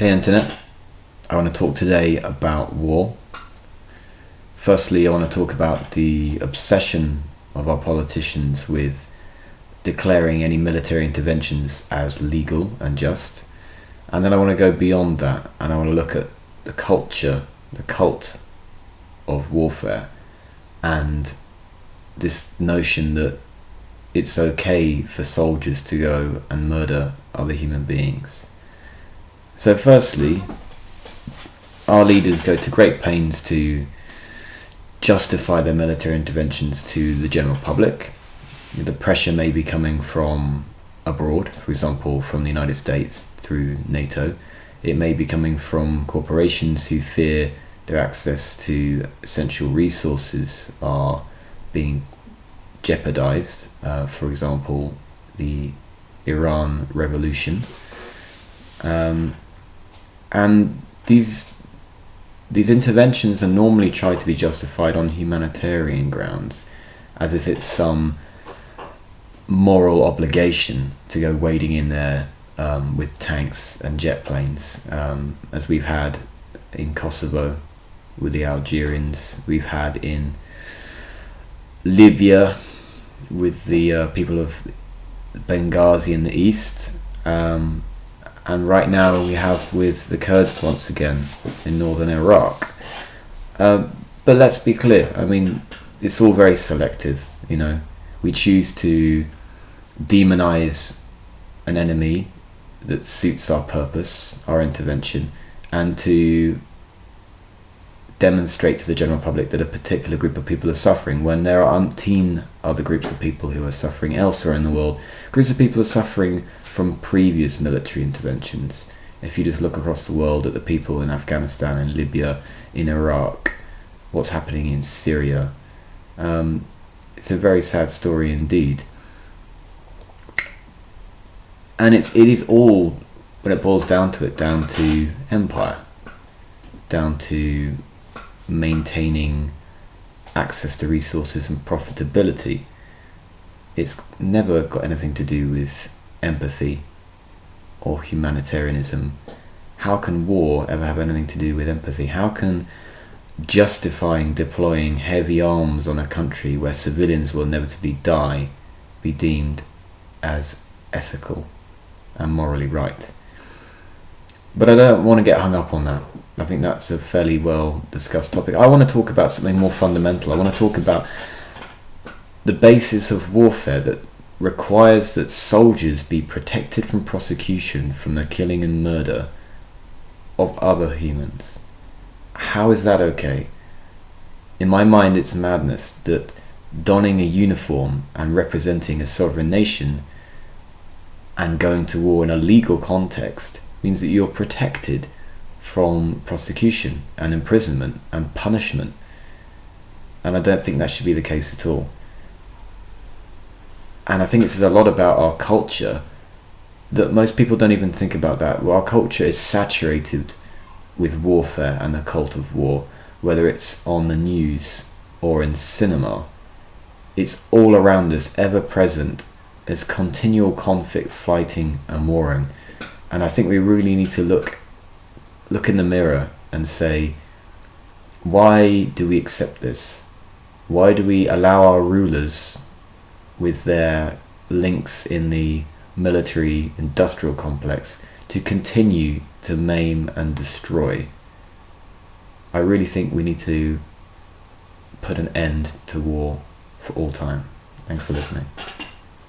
Hey Internet, I want to talk today about war. Firstly, I want to talk about the obsession of our politicians with declaring any military interventions as legal and just. And then I want to go beyond that and I want to look at the culture, the cult of warfare, and this notion that it's okay for soldiers to go and murder other human beings. So firstly, our leaders go to great pains to justify their military interventions to the general public. The pressure may be coming from abroad, for example from the United States through NATO. It may be coming from corporations who fear their access to essential resources are being jeopardized. For example, the Iran revolution. And these interventions are normally tried to be justified on humanitarian grounds, as if it's some moral obligation to go wading in there with tanks and jet planes, as we've had in Kosovo with the Algerians, we've had in Libya with the people of Benghazi in the east, and right now we have with the Kurds once again in northern Iraq. But let's be clear, I mean, it's all very selective, you know. We choose to demonize an enemy that suits our purpose, our intervention, and to demonstrate to the general public that a particular group of people are suffering when there are umpteen other groups of people who are suffering elsewhere in the world. Groups of people are suffering from previous military interventions. If you just look across the world at the people in Afghanistan, in Libya, in Iraq, what's happening in Syria, it's a very sad story indeed. And it is all, when it boils down to it, down to empire, down to maintaining access to resources and profitability. It's never got anything to do with empathy or humanitarianism. How can war ever have anything to do with empathy? How can justifying deploying heavy arms on a country where civilians will inevitably die be deemed as ethical and morally right? But I don't want to get hung up on that. I think that's a fairly well discussed topic. I want to talk about something more fundamental. I want to talk about the basis of warfare that requires that soldiers be protected from prosecution from the killing and murder of other humans. How is that okay? In my mind, it's madness that donning a uniform and representing a sovereign nation and going to war in a legal context means that you're protected from prosecution and imprisonment and punishment. And I don't think that should be the case at all. And I think it says a lot about our culture that most people don't even think about that. Well, our culture is saturated with warfare and the cult of war, whether it's on the news or in cinema. It's all around us, ever present. There's continual conflict, fighting and warring. And I think we really need to look in the mirror and say, why do we accept this? Why do we allow our rulers, with their links in the military industrial complex, to continue to maim and destroy? I really think we need to put an end to war for all time. Thanks for listening.